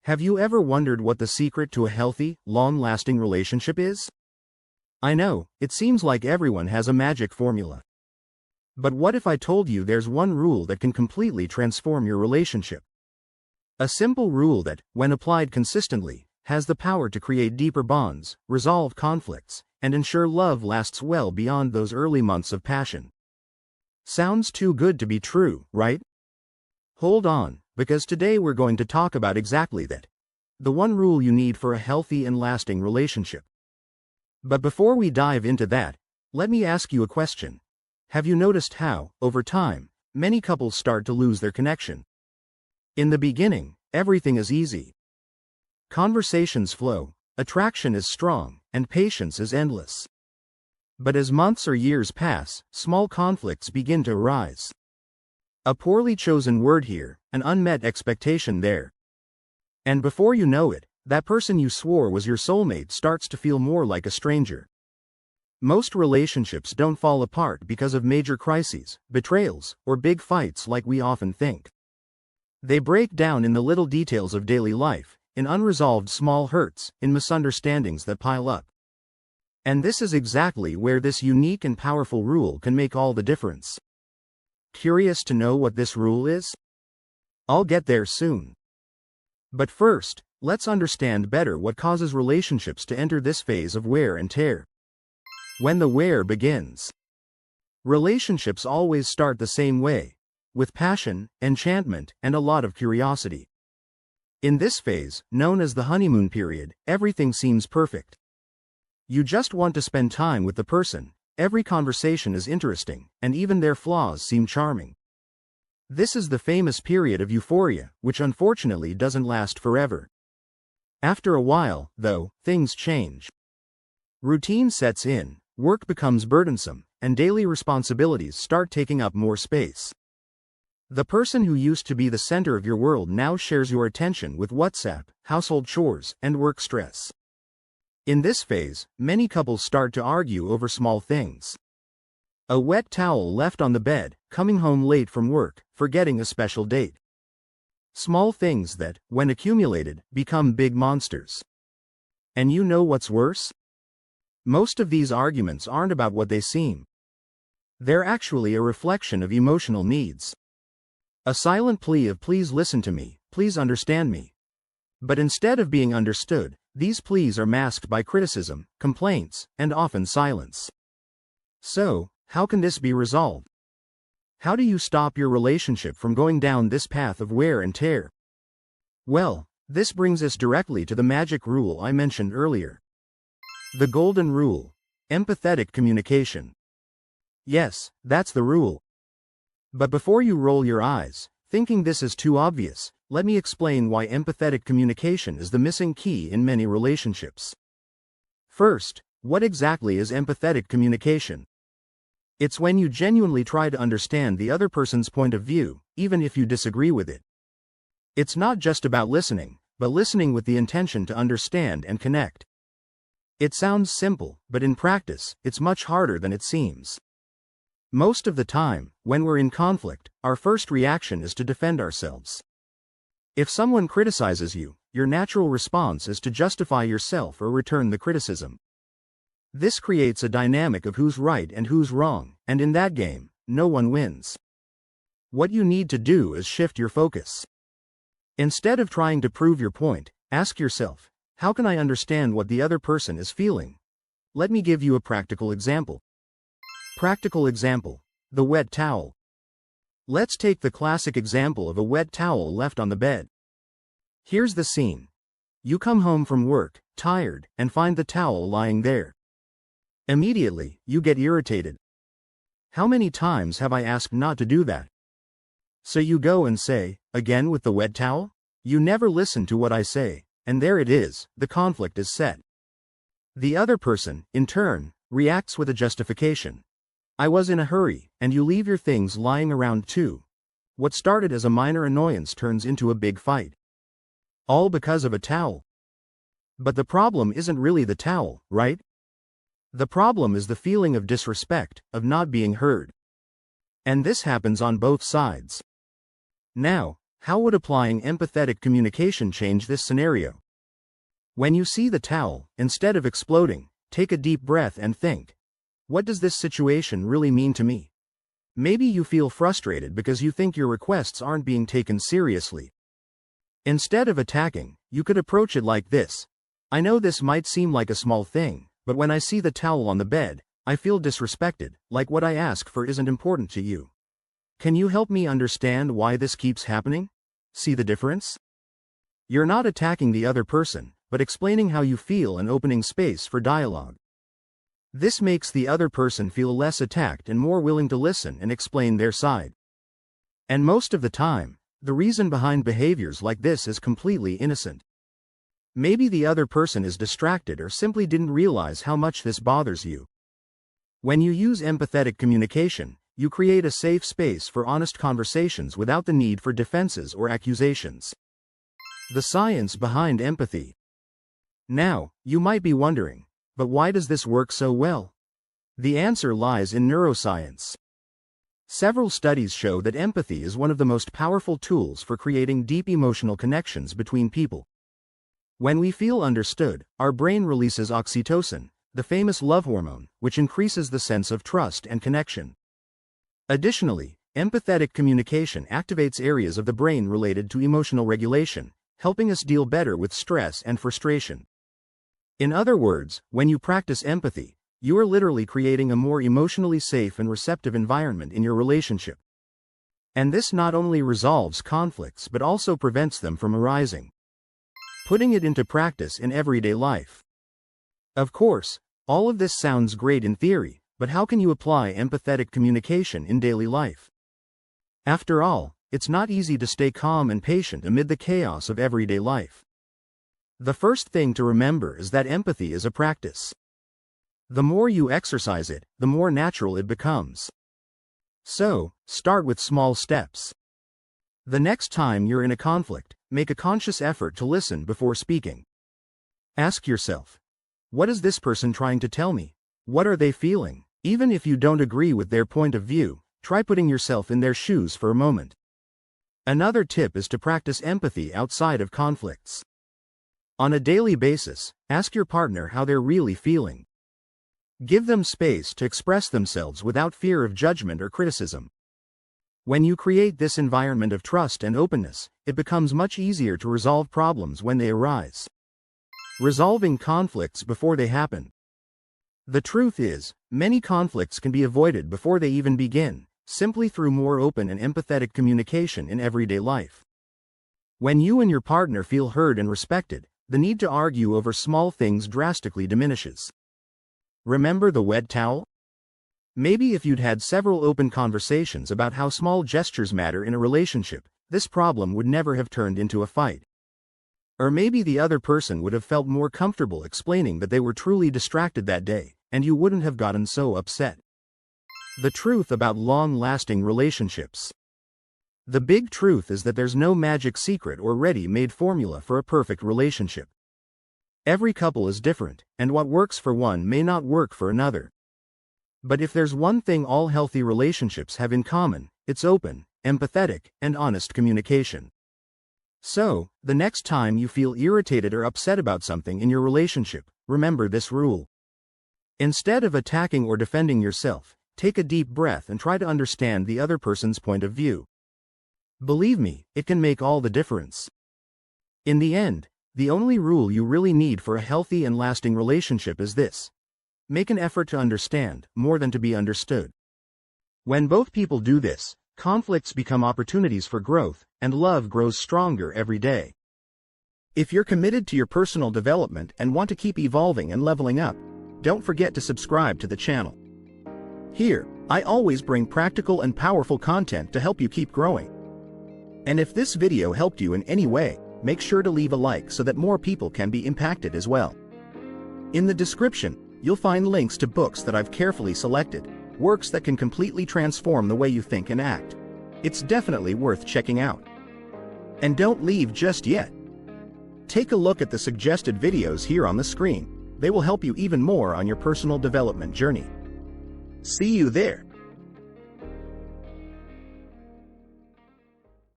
Have you ever wondered what the secret to a healthy, long-lasting relationship is? I know, it seems like everyone has a magic formula. But what if I told you there's one rule that can completely transform your relationship? A simple rule that, when applied consistently, has the power to create deeper bonds, resolve conflicts, and ensure love lasts well beyond those early months of passion. Sounds too good to be true, right? Hold on, because today we're going to talk about exactly that. The one rule you need for a healthy and lasting relationship. But before we dive into that, let me ask you a question. Have you noticed how, over time, many couples start to lose their connection? In the beginning, everything is easy. Conversations flow, attraction is strong, and patience is endless. But as months or years pass, small conflicts begin to arise. A poorly chosen word here, an unmet expectation there. And before you know it, that person you swore was your soulmate starts to feel more like a stranger. Most relationships don't fall apart because of major crises, betrayals, or big fights like we often think. They break down in the little details of daily life, in unresolved small hurts, in misunderstandings that pile up. And this is exactly where this unique and powerful rule can make all the difference. Curious to know what this rule is? I'll get there soon. But first, let's understand better what causes relationships to enter this phase of wear and tear. When the wear begins. Relationships always start the same way, with passion, enchantment, and a lot of curiosity. In this phase, known as the honeymoon period, everything seems perfect. You just want to spend time with the person. Every conversation is interesting, and even their flaws seem charming. This is the famous period of euphoria, which unfortunately doesn't last forever. After a while, though, things change. Routine sets in, work becomes burdensome, and daily responsibilities start taking up more space. The person who used to be the center of your world now shares your attention with WhatsApp, household chores, and work stress. In this phase, many couples start to argue over small things. A wet towel left on the bed, coming home late from work, forgetting a special date. Small things that, when accumulated, become big monsters. And you know what's worse? Most of these arguments aren't about what they seem. They're actually a reflection of emotional needs. A silent plea of please listen to me, please understand me. But instead of being understood, these pleas are masked by criticism, complaints, and often silence. So, how can this be resolved? How do you stop your relationship from going down this path of wear and tear? Well, this brings us directly to the magic rule I mentioned earlier. The golden rule: empathetic communication. Yes, that's the rule. But before you roll your eyes, thinking this is too obvious, let me explain why empathetic communication is the missing key in many relationships. First, what exactly is empathetic communication? It's when you genuinely try to understand the other person's point of view, even if you disagree with it. It's not just about listening, but listening with the intention to understand and connect. It sounds simple, but in practice, it's much harder than it seems. Most of the time, when we're in conflict, our first reaction is to defend ourselves. If someone criticizes you, your natural response is to justify yourself or return the criticism. This creates a dynamic of who's right and who's wrong, and in that game, no one wins. What you need to do is shift your focus. Instead of trying to prove your point, ask yourself, how can I understand what the other person is feeling? Let me give you a practical example. Practical example: the wet towel. Let's take the classic example of a wet towel left on the bed. Here's the scene. You come home from work, tired, and find the towel lying there. Immediately, you get irritated. How many times have I asked not to do that? So you go and say, again with the wet towel? You never listen to what I say, and there it is, the conflict is set. The other person, in turn, reacts with a justification. I was in a hurry, and you leave your things lying around too. What started as a minor annoyance turns into a big fight. All because of a towel. But the problem isn't really the towel, right? The problem is the feeling of disrespect, of not being heard. And this happens on both sides. Now, How would applying empathetic communication change this scenario? When you see the towel, instead of exploding, take a deep breath and think, what does this situation really mean to me? Maybe you feel frustrated because you think your requests aren't being taken seriously. Instead of attacking, you could approach it like this. I know this might seem like a small thing, but when I see the towel on the bed, I feel disrespected, like what I ask for isn't important to you. Can you help me understand why this keeps happening? See the difference? You're not attacking the other person, but explaining how you feel and opening space for dialogue. This makes the other person feel less attacked and more willing to listen and explain their side. And most of the time, the reason behind behaviors like this is completely innocent. Maybe the other person is distracted or simply didn't realize how much this bothers you. When you use empathetic communication, you create a safe space for honest conversations without the need for defenses or accusations. The science behind empathy. Now, you might be wondering, but why does this work so well? The answer lies in neuroscience. Several studies show that empathy is one of the most powerful tools for creating deep emotional connections between people. When we feel understood, our brain releases oxytocin, the famous love hormone, which increases the sense of trust and connection. Additionally, empathetic communication activates areas of the brain related to emotional regulation, helping us deal better with stress and frustration. In other words, when you practice empathy, you are literally creating a more emotionally safe and receptive environment in your relationship. And this not only resolves conflicts but also prevents them from arising. Putting it into practice in everyday life. Of course, all of this sounds great in theory, but how can you apply empathetic communication in daily life? After all, it's not easy to stay calm and patient amid the chaos of everyday life. The first thing to remember is that empathy is a practice. The more you exercise it, the more natural it becomes. So, start with small steps. The next time you're in a conflict, make a conscious effort to listen before speaking. Ask yourself, what is this person trying to tell me? What are they feeling? Even if you don't agree with their point of view, try putting yourself in their shoes for a moment. Another tip is to practice empathy outside of conflicts. On a daily basis, ask your partner how they're really feeling. Give them space to express themselves without fear of judgment or criticism. When you create this environment of trust and openness, it becomes much easier to resolve problems when they arise. Resolving conflicts before they happen. The truth is, many conflicts can be avoided before they even begin, simply through more open and empathetic communication in everyday life. When you and your partner feel heard and respected, the need to argue over small things drastically diminishes. Remember the wet towel? Maybe if you'd had several open conversations about how small gestures matter in a relationship, this problem would never have turned into a fight. Or maybe the other person would have felt more comfortable explaining that they were truly distracted that day, and you wouldn't have gotten so upset. The truth about long-lasting relationships. The big truth is that there's no magic secret or ready-made formula for a perfect relationship. Every couple is different, and what works for one may not work for another. But if there's one thing all healthy relationships have in common, it's open, empathetic, and honest communication. So, the next time you feel irritated or upset about something in your relationship, remember this rule. Instead of attacking or defending yourself, take a deep breath and try to understand the other person's point of view. Believe me, it can make all the difference. In the end, the only rule you really need for a healthy and lasting relationship is this. Make an effort to understand, more than to be understood. When both people do this, conflicts become opportunities for growth, and love grows stronger every day. If you're committed to your personal development and want to keep evolving and leveling up, don't forget to subscribe to the channel. Here, I always bring practical and powerful content to help you keep growing. And if this video helped you in any way, make sure to leave a like so that more people can be impacted as well. In the description, you'll find links to books that I've carefully selected, works that can completely transform the way you think and act. It's definitely worth checking out. And don't leave just yet. Take a look at the suggested videos here on the screen. They will help you even more on your personal development journey. See you there.